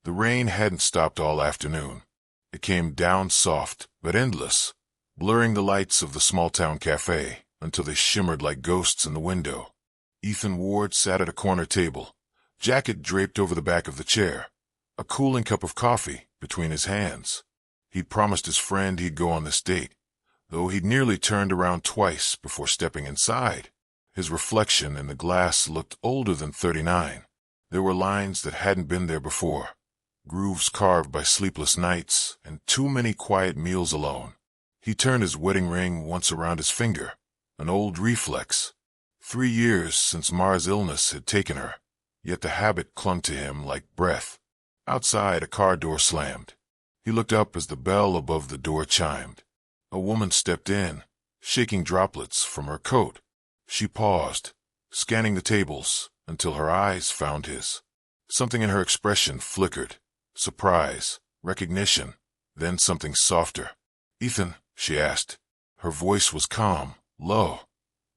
The rain hadn't stopped all afternoon. It came down soft, but endless, blurring the lights of the small-town cafe until they shimmered like ghosts in the window. Ethan Ward sat at a corner table, jacket draped over the back of the chair, a cooling cup of coffee between his hands. He'd promised his friend he'd go on this date, though he'd nearly turned around twice before stepping inside. His reflection in the glass looked older than 39. There were lines that hadn't been there before, grooves carved by sleepless nights and too many quiet meals alone. He turned his wedding ring once around his finger, an old reflex. 3 years since Mara's illness had taken her, yet the habit clung to him like breath. Outside, a car door slammed. He looked up as the bell above the door chimed. A woman stepped in, shaking droplets from her coat. She paused, scanning the tables until her eyes found his. Something in her expression flickered. Surprise, recognition, then something softer. "Ethan?" she asked. Her voice was calm, low,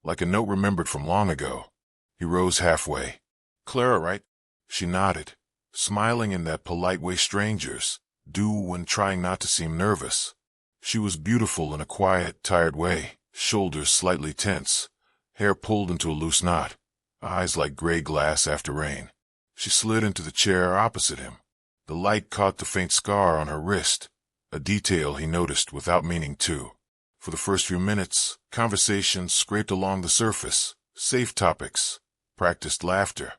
like a note remembered from long ago. He rose halfway. "Clara, right?" She nodded, smiling in that polite way strangers do when trying not to seem nervous. She was beautiful in a quiet, tired way, shoulders slightly tense, hair pulled into a loose knot, eyes like gray glass after rain. She slid into the chair opposite him. The light caught the faint scar on her wrist, a detail he noticed without meaning to. For the first few minutes, conversation scraped along the surface, safe topics, practiced laughter.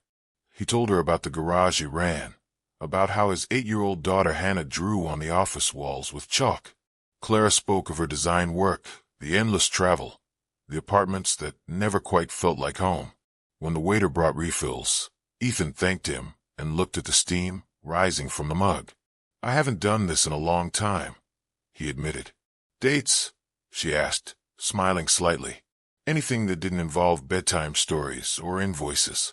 He told her about the garage he ran, about how his 8-year-old daughter Hannah drew on the office walls with chalk. Clara spoke of her design work, the endless travel, the apartments that never quite felt like home. When the waiter brought refills, Ethan thanked him and looked at the steam rising from the mug. "I haven't done this in a long time," he admitted. "Dates?" she asked, smiling slightly. Anything that didn't involve bedtime stories or invoices.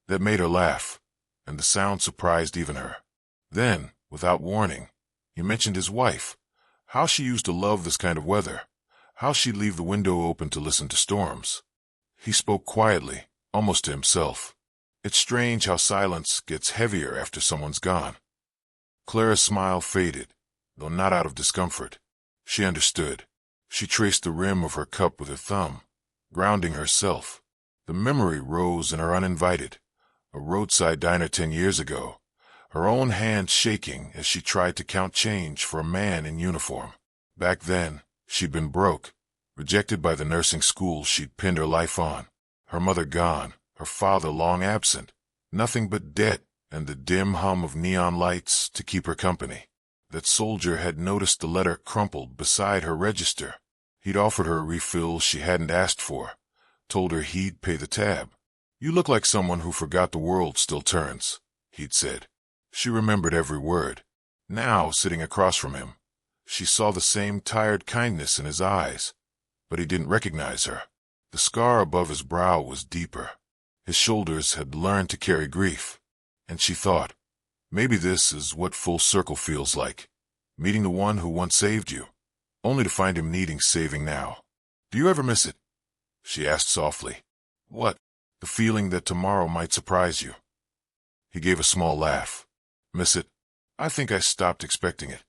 That made her laugh, and the sound surprised even her. Then, without warning, he mentioned his wife, how she used to love this kind of weather, how she'd leave the window open to listen to storms. He spoke quietly, almost to himself. It's strange how silence gets heavier after someone's gone. Clara's smile faded, though not out of discomfort. She understood. She traced the rim of her cup with her thumb, grounding herself. The memory rose in her uninvited. A roadside diner 10 years ago, her own hand shaking as she tried to count change for a man in uniform. Back then, she'd been broke, rejected by the nursing school she'd pinned her life on. Her mother gone, her father long absent, nothing but debt and the dim hum of neon lights to keep her company. That soldier had noticed the letter crumpled beside her register. He'd offered her a refill she hadn't asked for, told her he'd pay the tab. "You look like someone who forgot the world still turns," he'd said. She remembered every word. Now, sitting across from him, she saw the same tired kindness in his eyes, but he didn't recognize her. The scar above his brow was deeper. His shoulders had learned to carry grief, and she thought, maybe this is what full circle feels like, meeting the one who once saved you, only to find him needing saving now. "Do you ever miss it?" she asked softly. "What?" "The feeling that tomorrow might surprise you." He gave a small laugh. "Miss it? I think I stopped expecting it."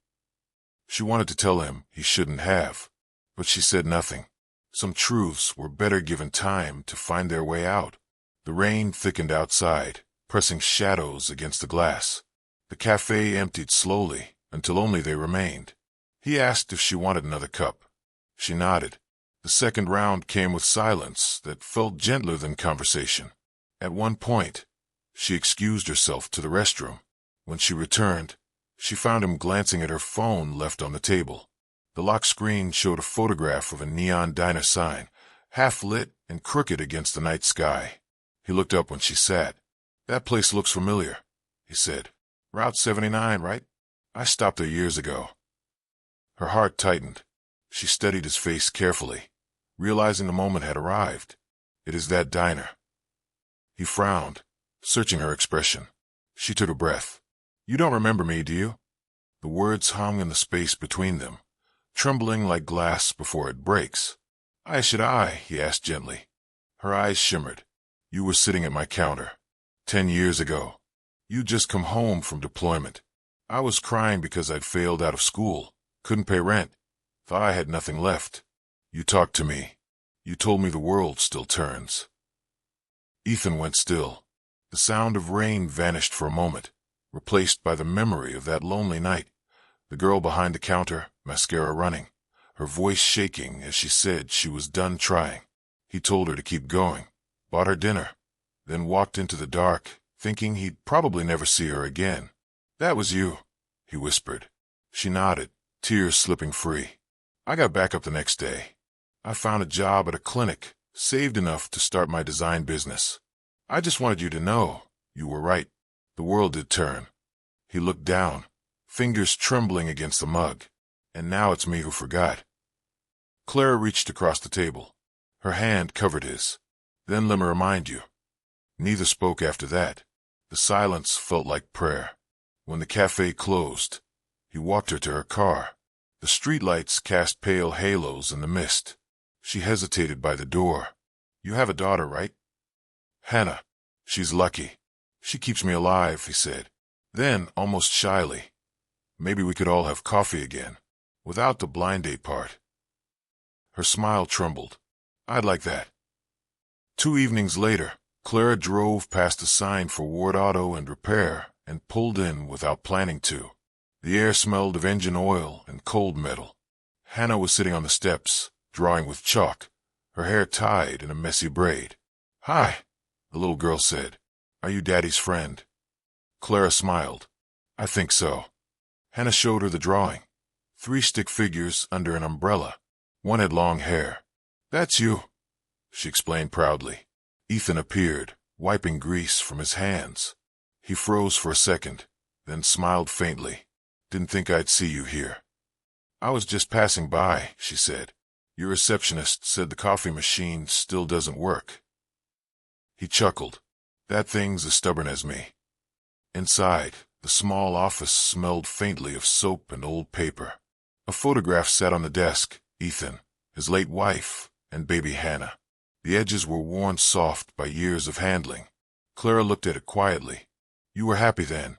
She wanted to tell him he shouldn't have, but she said nothing. Some truths were better given time to find their way out. The rain thickened outside, pressing shadows against the glass. The cafe emptied slowly until only they remained. He asked if she wanted another cup. She nodded. The second round came with silence that felt gentler than conversation. At one point, she excused herself to the restroom. When she returned, she found him glancing at her phone left on the table. The lock screen showed a photograph of a neon diner sign, half lit and crooked against the night sky. He looked up when she sat. "That place looks familiar," he said. "Route 79, right? I stopped there years ago." Her heart tightened. She studied his face carefully, realizing the moment had arrived. "It is that diner." He frowned, searching her expression. She took a breath. "You don't remember me, do you?" The words hung in the space between them, trembling like glass before it breaks. "Why should I?" he asked gently. Her eyes shimmered. "You were sitting at my counter 10 years ago." You'd just come home from deployment. I was crying because I'd failed out of school, couldn't pay rent, thought I had nothing left. You talked to me. You told me the world still turns. Ethan went still. The sound of rain vanished for a moment, replaced by the memory of that lonely night. The girl behind the counter, mascara running, her voice shaking as she said she was done trying. He told her to keep going, bought her dinner, then walked into the dark, thinking he'd probably never see her again. That was you, he whispered. She nodded, tears slipping free. I got back up the next day. I found a job at a clinic, saved enough to start my design business. I just wanted you to know, you were right. The world did turn. He looked down, fingers trembling against the mug. And now it's me who forgot. Clara reached across the table. Her hand covered his. Then let me remind you. Neither spoke after that. The silence felt like prayer. When the cafe closed, he walked her to her car. The streetlights cast pale halos in the mist. She hesitated by the door. You have a daughter, right? Hannah. She's lucky. She keeps me alive, he said. Then, almost shyly, maybe we could all have coffee again, without the blind date part. Her smile trembled. I'd like that. 2 evenings later, Clara drove past a sign for Ward Auto and Repair and pulled in without planning to. The air smelled of engine oil and cold metal. Hannah was sitting on the steps, drawing with chalk, her hair tied in a messy braid. Hi, the little girl said. Are you Daddy's friend? Clara smiled. I think so. Hannah showed her the drawing. 3 stick figures under an umbrella. One had long hair. That's you, she explained proudly. Ethan appeared, wiping grease from his hands. He froze for a second, then smiled faintly. Didn't think I'd see you here. I was just passing by, she said. Your receptionist said the coffee machine still doesn't work. He chuckled. That thing's as stubborn as me. Inside, the small office smelled faintly of soap and old paper. A photograph sat on the desk, Ethan, his late wife, and baby Hannah. The edges were worn soft by years of handling. Clara looked at it quietly. You were happy then,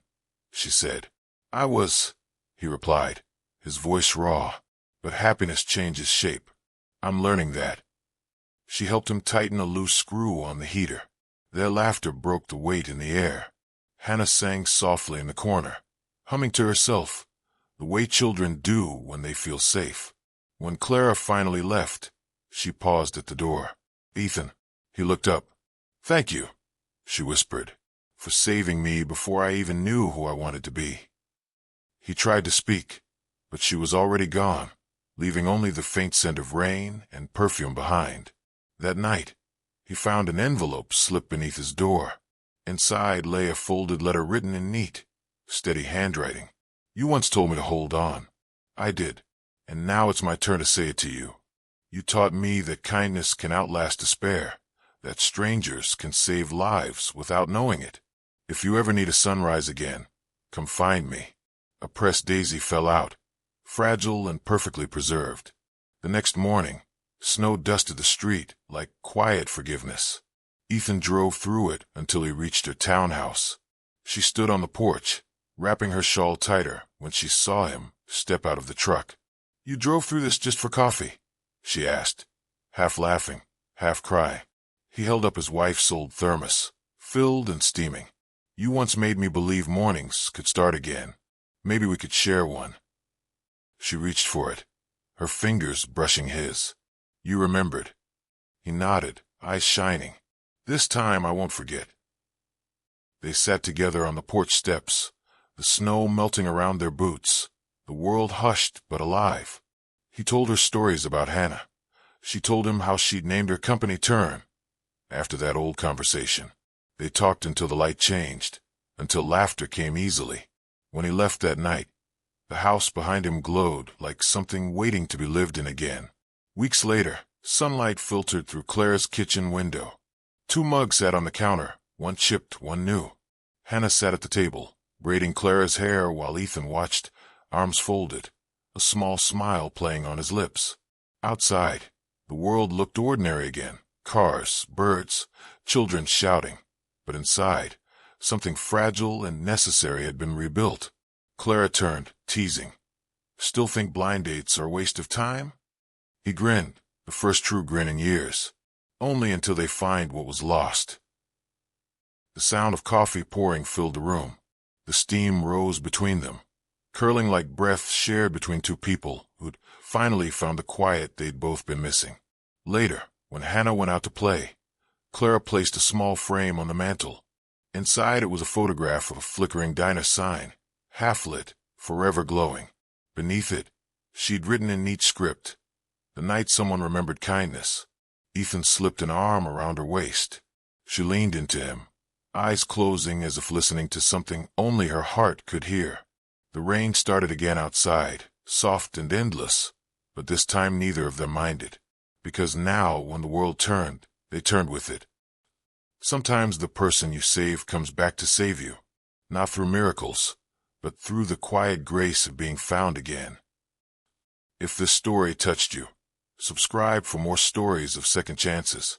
she said. I was, he replied, his voice raw. But happiness changes shape. I'm learning that. She helped him tighten a loose screw on the heater. Their laughter broke the weight in the air. Hannah sang softly in the corner, humming to herself, the way children do when they feel safe. When Clara finally left, she paused at the door. Ethan, he looked up. Thank you, she whispered, for saving me before I even knew who I wanted to be. He tried to speak, but she was already gone, leaving only the faint scent of rain and perfume behind. That night, he found an envelope slipped beneath his door. Inside lay a folded letter written in neat, steady handwriting. You once told me to hold on. I did, and now it's my turn to say it to you. You taught me that kindness can outlast despair, that strangers can save lives without knowing it. If you ever need a sunrise again, come find me. A pressed daisy fell out, fragile and perfectly preserved. The next morning, snow dusted the street like quiet forgiveness. Ethan drove through it until he reached her townhouse. She stood on the porch, wrapping her shawl tighter when she saw him step out of the truck. You drove through this just for coffee? She asked, half laughing, half crying. He held up his wife's old thermos, filled and steaming. You once made me believe mornings could start again. Maybe we could share one. She reached for it, her fingers brushing his. You remembered. He nodded, eyes shining. This time I won't forget. They sat together on the porch steps, the snow melting around their boots, the world hushed but alive. He told her stories about Hannah. She told him how she'd named her company Turn. After that old conversation, they talked until the light changed, until laughter came easily. When he left that night, the house behind him glowed like something waiting to be lived in again. Weeks later, sunlight filtered through Clara's kitchen window. 2 mugs sat on the counter, one chipped, one new. Hannah sat at the table, braiding Clara's hair while Ethan watched, arms folded, a small smile playing on his lips. Outside, the world looked ordinary again. Cars, birds, children shouting. But inside, Something fragile and necessary had been rebuilt. Clara turned, teasing. Still think blind dates are a waste of time? He grinned, the first true grin in years. Only until they find what was lost. The sound of coffee pouring filled the room. The steam rose between them, curling like breath shared between two people who'd finally found the quiet they'd both been missing. Later, when Hannah went out to play, Clara placed a small frame on the mantel. Inside it was a photograph of a flickering diner sign, half-lit, forever glowing. Beneath it, she'd written in neat script, "The night someone remembered kindness." Ethan slipped an arm around her waist. She leaned into him, eyes closing as if listening to something only her heart could hear. The rain started again outside, soft and endless, but this time neither of them minded, because now, when the world turned, they turned with it. Sometimes the person you save comes back to save you, not through miracles, but through the quiet grace of being found again. If this story touched you, subscribe for more stories of second chances.